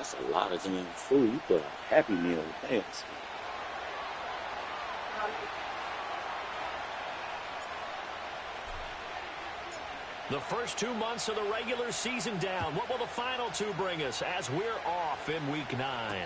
That's a lot of damn food. You put a Happy Meal with that. The first 2 months of the regular season down. What will the final two bring us as we're off in Week 9?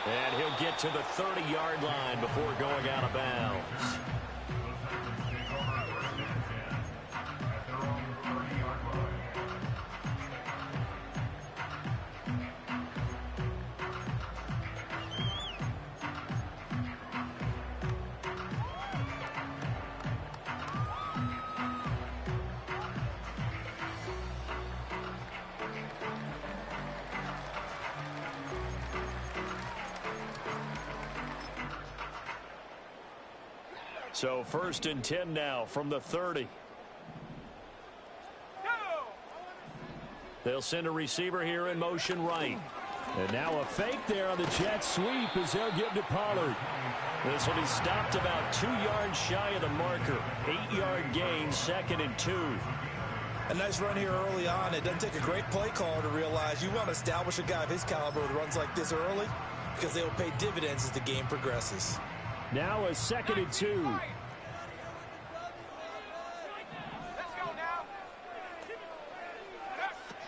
And he'll get to the 30-yard line before going out of bounds. So 1st and 10 now from the 30. They'll send a receiver here in motion right. And now a fake there on the jet sweep as they'll give to Pollard. This will be stopped about 2 yards shy of the marker. 8-yard gain, 2nd and 2. A nice run here early on. It doesn't take a great play caller to realize you want to establish a guy of his caliber with runs like this early because they will pay dividends as the game progresses. Now a 2nd and 2.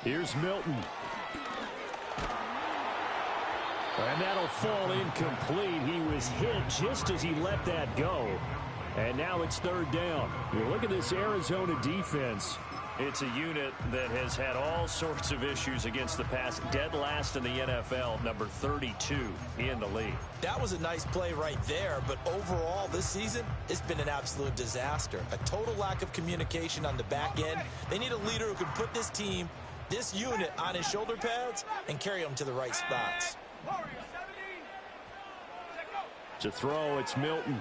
Here's Milton. And that'll fall incomplete. He was hit just as he let that go. And now it's 3rd down. You look at this Arizona defense. It's a unit that has had all sorts of issues against the pass. Dead last in the NFL, number 32 in the league. That was a nice play right there, but overall this season, it's been an absolute disaster. A total lack of communication on the back end. They need a leader who can put this team, this unit, on his shoulder pads and carry them to the right spots. To throw, it's Milton.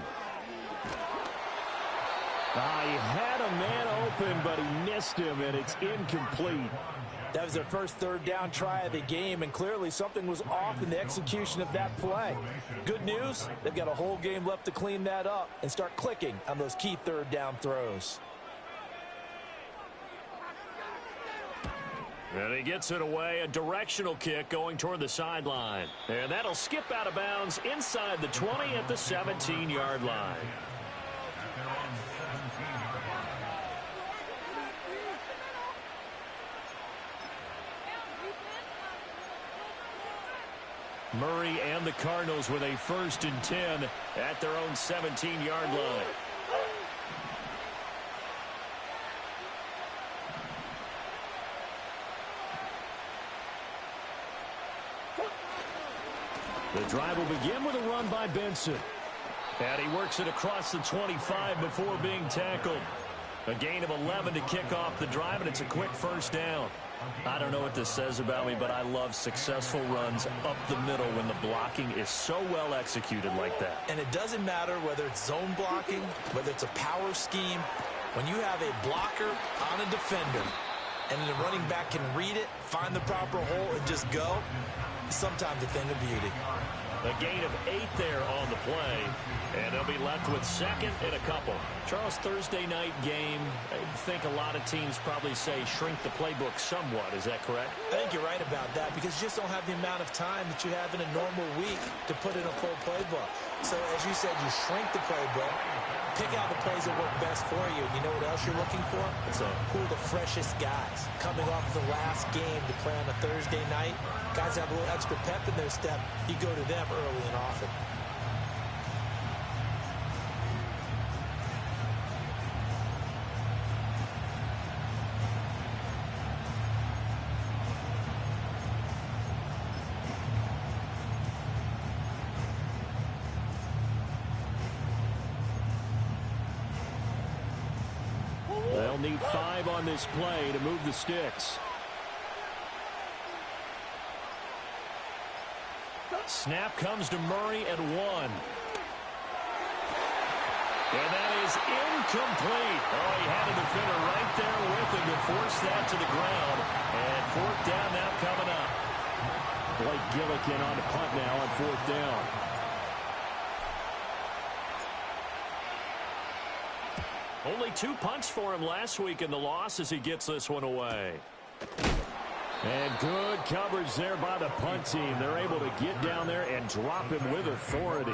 He had a man open, but he missed him, and it's incomplete. That was their first 3rd down try of the game, and clearly something was off in the execution of that play. Good news, they've got a whole game left to clean that up and start clicking on those key 3rd down throws. And he gets it away, a directional kick going toward the sideline. And that'll skip out of bounds inside the 20 at the 17-yard line. Murray and the Cardinals with a 1st and 10 at their own 17-yard line. The drive will begin with a run by Benson. And he works it across the 25 before being tackled. A gain of 11 to kick off the drive, and it's a quick 1st down. I don't know what this says about me, but I love successful runs up the middle when the blocking is so well executed like that. And it doesn't matter whether it's zone blocking, whether it's a power scheme. When you have a blocker on a defender and the running back can read it, find the proper hole, and just go, it's sometimes a thing of beauty. A gain of 8 there on the play, and they'll be left with 2nd and a couple. Charles, Thursday night game, I think a lot of teams probably say shrink the playbook somewhat. Is that correct? I think you're right about that because you just don't have the amount of time that you have in a normal week to put in a full playbook. So as you said, you shrink the playbook, pick out the plays that work best for you. You know what else you're looking for? Who are the freshest guys coming off the last game to play on a Thursday night? Guys have a little extra pep in their step. You go to them early and often. They'll need 5 on this play to move the sticks. Snap comes to Murray at 1. And that is incomplete. Oh, he had a defender right there with him to force that to the ground. And 4th down now coming up. Blake Gillikin on the punt now on 4th down. Only 2 punts for him last week in the loss as he gets this one away. And good coverage there by the punt team. They're able to get down there and drop him with authority.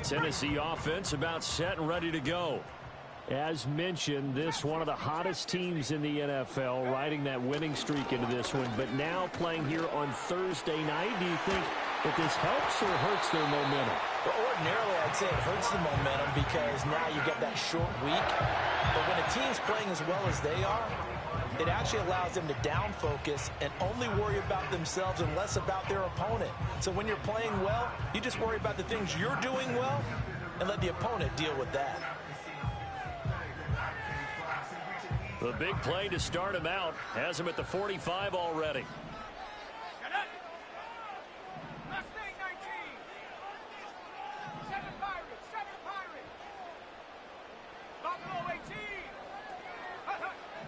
Tennessee offense about set and ready to go. As mentioned, this one of the hottest teams in the NFL, riding that winning streak into this one, but now playing here on Thursday night. Do you think that this helps or hurts their momentum? Well, ordinarily, I'd say it hurts the momentum because now you get that short week. But when a team's playing as well as they are, it actually allows them to down focus and only worry about themselves and less about their opponent. So when you're playing well, you just worry about the things you're doing well and let the opponent deal with that. The big play to start him out has him at the 45 already.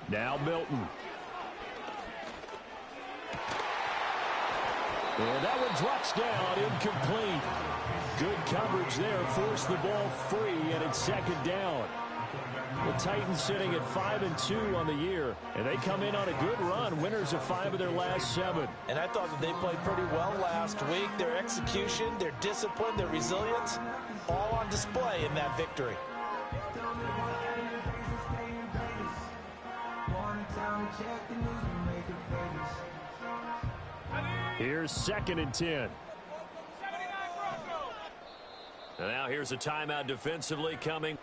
Now Milton. And that one drops down, incomplete. Good coverage there, forced the ball free, and it's second down. The Titans sitting at 5-2 on the year, and they come in on a good run, winners of 5 of their last 7. And I thought that they played pretty well last week. Their execution, their discipline, their resilience, all on display in that victory. Here's 2nd and 10. And now here's a timeout defensively coming.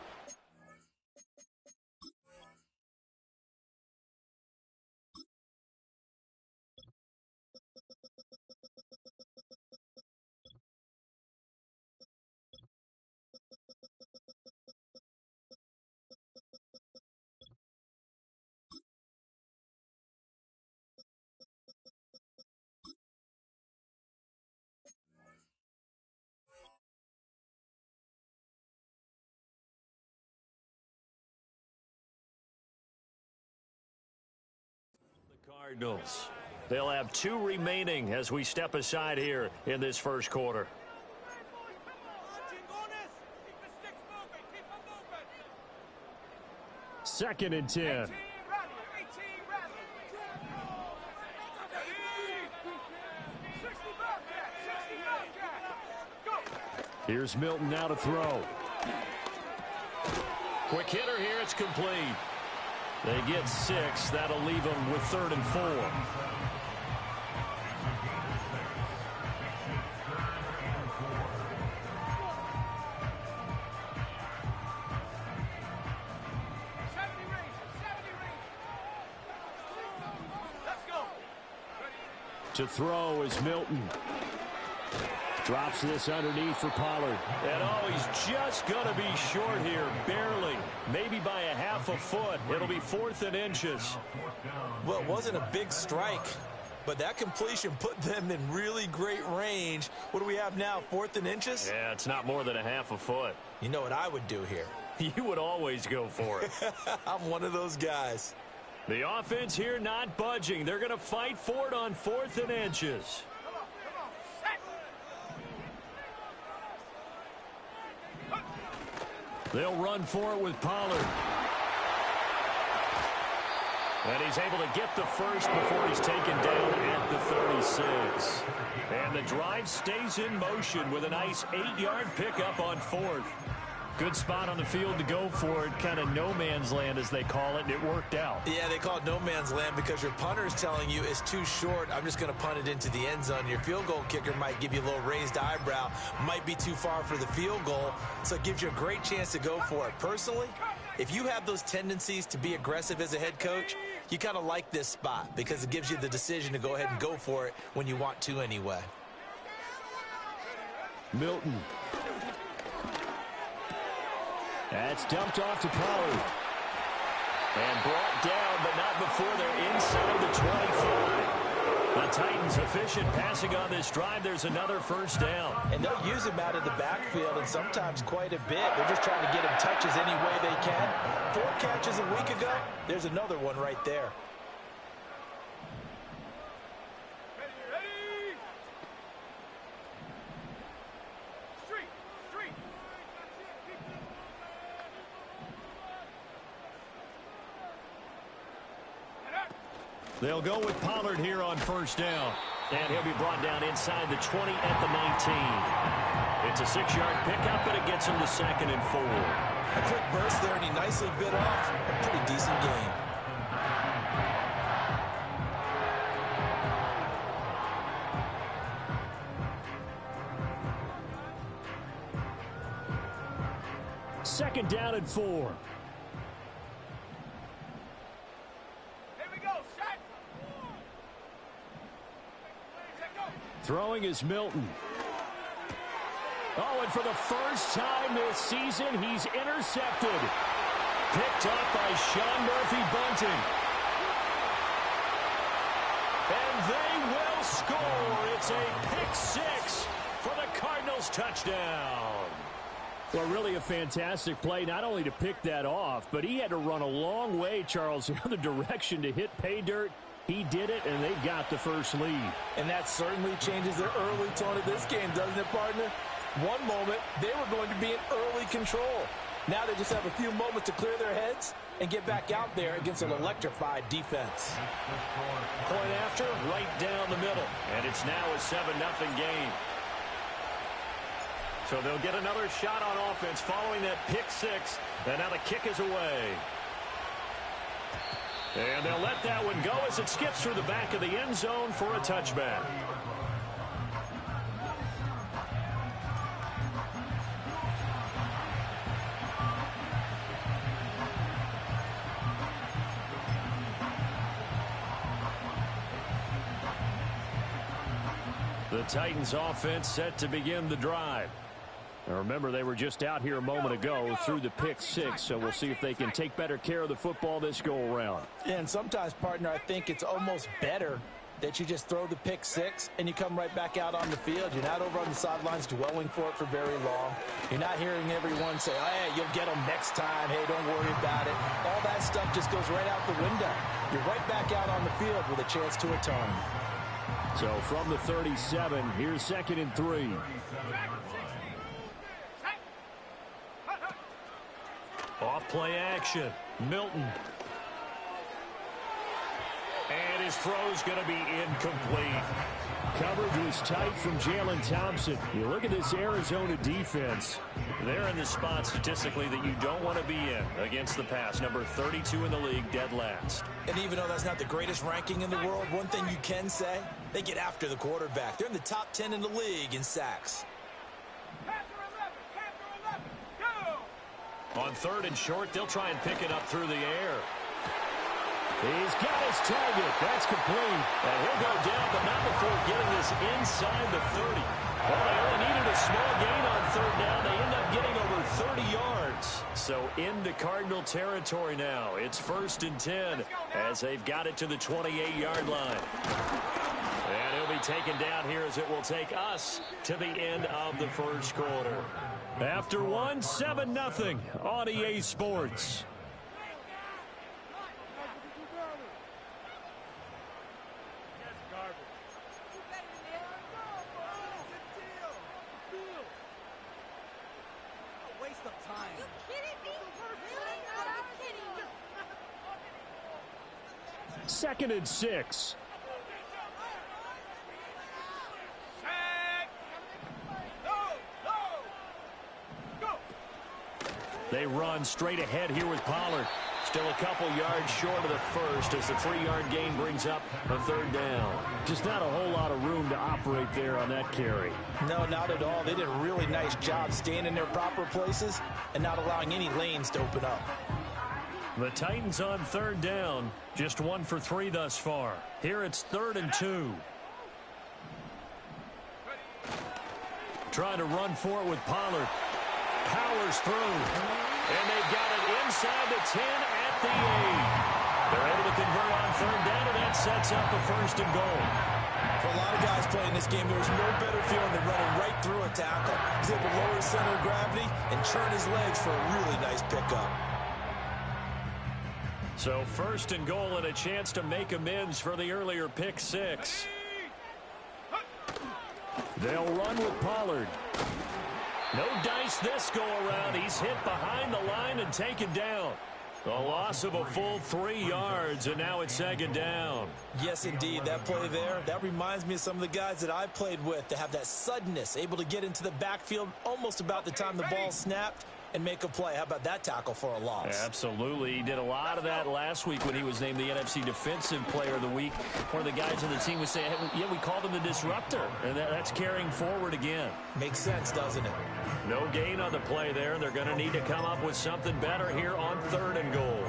Cardinals. They'll have 2 remaining as we step aside here in this first quarter. Second and 10. Here's Milton now to throw. Quick hitter here, it's complete. They get 6. That'll leave them with 3rd and 4. To throw is Milton. Drops this underneath for Pollard. And oh, he's just going to be short here, barely. Maybe by a half a foot. It'll be 4th and inches. Well, it wasn't a big strike, but that completion put them in really great range. What do we have now, 4th and inches? Yeah, it's not more than a half a foot. You know what I would do here? You would always go for it. I'm one of those guys. The offense here not budging. They're going to fight for it on 4th and inches. They'll run for it with Pollard. And he's able to get the first before he's taken down at the 36. And the drive stays in motion with a nice 8-yard pickup on 4th. Good spot on the field to go for it, kind of no man's land as they call it, and it worked out. Yeah, they call it no man's land because your punter is telling you it's too short. I'm just going to punt it into the end zone. Your field goal kicker might give you a little raised eyebrow, might be too far for the field goal, so it gives you a great chance to go for it. Personally, if you have those tendencies to be aggressive as a head coach, you kind of like this spot because it gives you the decision to go ahead and go for it when you want to anyway. Milton. That's dumped off to Pollard. And brought down, but not before they're inside the 25. The Titans efficient passing on this drive. There's another first down. And they'll use him out of the backfield, and sometimes quite a bit. They're just trying to get him touches any way they can. 4 catches a week ago. There's another one right there. They'll go with Pollard here on first down. And he'll be brought down inside the 20 at the 19. It's a 6-yard pickup, but it gets him to 2nd and 4. A quick burst there, and he nicely bit off a pretty decent game. Second down and 4. Throwing is Milton. Oh, and for the first time this season, he's intercepted. Picked up by Sean Murphy-Bunting. And they will score. It's a pick 6 for the Cardinals touchdown. Well, really a fantastic play, not only to pick that off, but he had to run a long way, Charles, the other direction to hit pay dirt. He did it, and they've got the first lead. And that certainly changes the early tone of this game, doesn't it, partner? One moment, they were going to be in early control. Now they just have a few moments to clear their heads and get back out there against an electrified defense. Point after, right down the middle. And it's now a 7-0 game. So they'll get another shot on offense following that pick 6. And now the kick is away. And they'll let that one go as it skips through the back of the end zone for a touchback. The Titans offense set to begin the drive. Now remember, they were just out here a moment ago through the pick 6, so we'll see if they can take better care of the football this go-around. And sometimes, partner, I think it's almost better that you just throw the pick 6 and you come right back out on the field. You're not over on the sidelines dwelling for it for very long. You're not hearing everyone say, oh, hey, you'll get them next time. Hey, don't worry about it. All that stuff just goes right out the window. You're right back out on the field with a chance to atone. So from the 37, here's 2nd and 3. Off play action. Milton. And his throw's going to be incomplete. Coverage was tight from Jalen Thompson. You look at this Arizona defense. They're in the spot statistically that you don't want to be in against the pass. Number 32 in the league, dead last. And even though that's not the greatest ranking in the world, one thing you can say, they get after the quarterback. They're in the top 10 in the league in sacks. On 3rd and short, they'll try and pick it up through the air. He's got his target. That's complete. And he'll go down, but not before getting this inside the 30. Well, they only needed a small gain on 3rd down. They end up getting over 30 yards. So into Cardinal territory now. It's 1st and 10 as they've got it to the 28-yard line. And he'll be taken down here as it will take us to the end of the first quarter. After 1, 7-0 on EA Sports. Second and 6. They run straight ahead here with Pollard. Still a couple yards short of the first as the 3-yard gain brings up a 3rd down. Just not a whole lot of room to operate there on that carry. No, not at all. They did a really nice job staying in their proper places and not allowing any lanes to open up. The Titans on 3rd down. Just 1 for 3 thus far. Here it's 3rd and 2. Trying to run for it with Pollard. Powers through. And they've got it inside the 10 at the 8. They're able to convert on 3rd down, and that's sets up a 1st and goal. For a lot of guys playing this game, there's no better feeling than running right through a tackle. He's able to lower his center of gravity and churn his legs for a really nice pickup. So 1st and goal and a chance to make amends for the earlier pick 6. They'll run with Pollard. No dice this go around. He's hit behind the line and taken down. A loss of a full 3 yards, and now it's 2nd down. Yes, indeed. That play there, that reminds me of some of the guys that I played with that have that suddenness, able to get into the backfield almost about the time the ball snapped and make a play. How about that tackle for a loss? Absolutely. He did a lot of that last week when he was named the NFC Defensive Player of the Week. One of the guys on the team was saying, hey, yeah, we called him the disruptor, and that's carrying forward again. Makes sense, doesn't it? No gain on the play there. They're going to need to come up with something better here on 3rd and goal.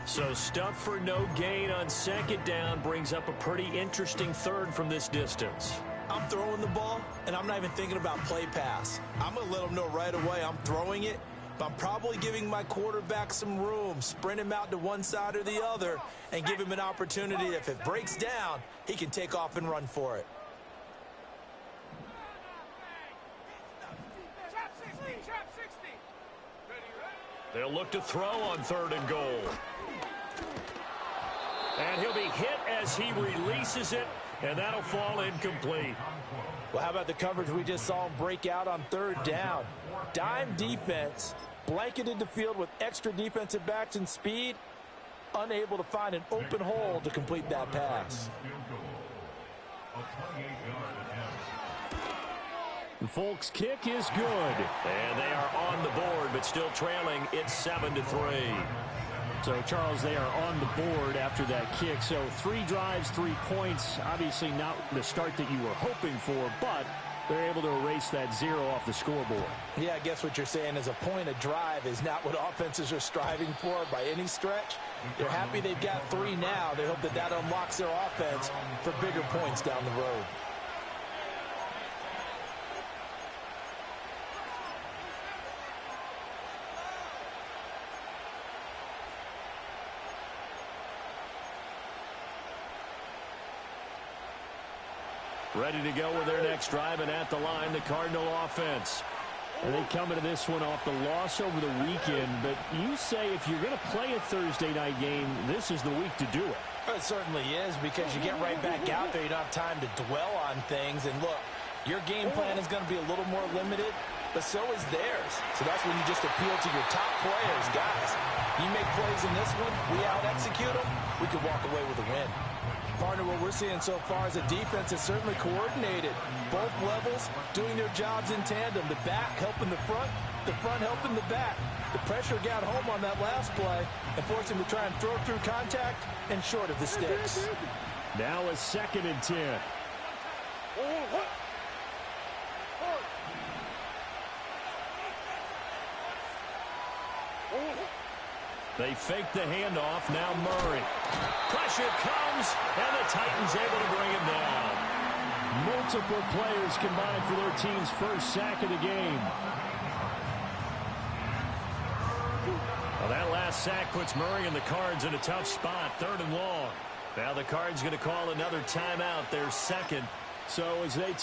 So stuff for no gain on 2nd down brings up a pretty interesting 3rd from this distance. I'm throwing the ball, and I'm not even thinking about play pass. I'm going to let them know right away I'm throwing it, but I'm probably giving my quarterback some room, sprint him out to one side or the other, and give him an opportunity. If it breaks down, he can take off and run for it. They'll look to throw on 3rd and goal. And he'll be hit as he releases it, and that'll fall incomplete. Well, how about the coverage we just saw him break out on 3rd down? Dime defense, blanketed the field with extra defensive backs and speed, unable to find an open hole to complete that pass. The Folks kick is good. And they are on the board, but still trailing. It's 7-3. So, Charles, they are on the board after that kick. So 3 drives, 3 points. Obviously not the start that you were hoping for, but they're able to erase that 0 off the scoreboard. Yeah, I guess what you're saying is a point of drive is not what offenses are striving for by any stretch. They're happy they've got 3 now. They hope that that unlocks their offense for bigger points down the road. Ready to go with their next drive, and at the line, the Cardinal offense. And they come into this one off the loss over the weekend, but you say if you're going to play a Thursday night game, this is the week to do it. It certainly is, because you get right back out there. You don't have time to dwell on things. And look, your game plan is going to be a little more limited, but so is theirs. So that's when you just appeal to your top players. Guys, you make plays in this one, we out-execute them, we could walk away with a win. Partner, what we're seeing so far is a defense that's certainly coordinated. Both levels doing their jobs in tandem. The back helping the front helping the back. The pressure got home on that last play and forced him to try and throw through contact and short of the sticks. Now a 2nd and 10. They fake the handoff. Now Murray. Pressure comes, and the Titans able to bring him down. Multiple players combined for their team's first sack of the game. Well, that last sack puts Murray and the Cards in a tough spot, 3rd and long. Now the Cards going to call another timeout, their 2nd. So as they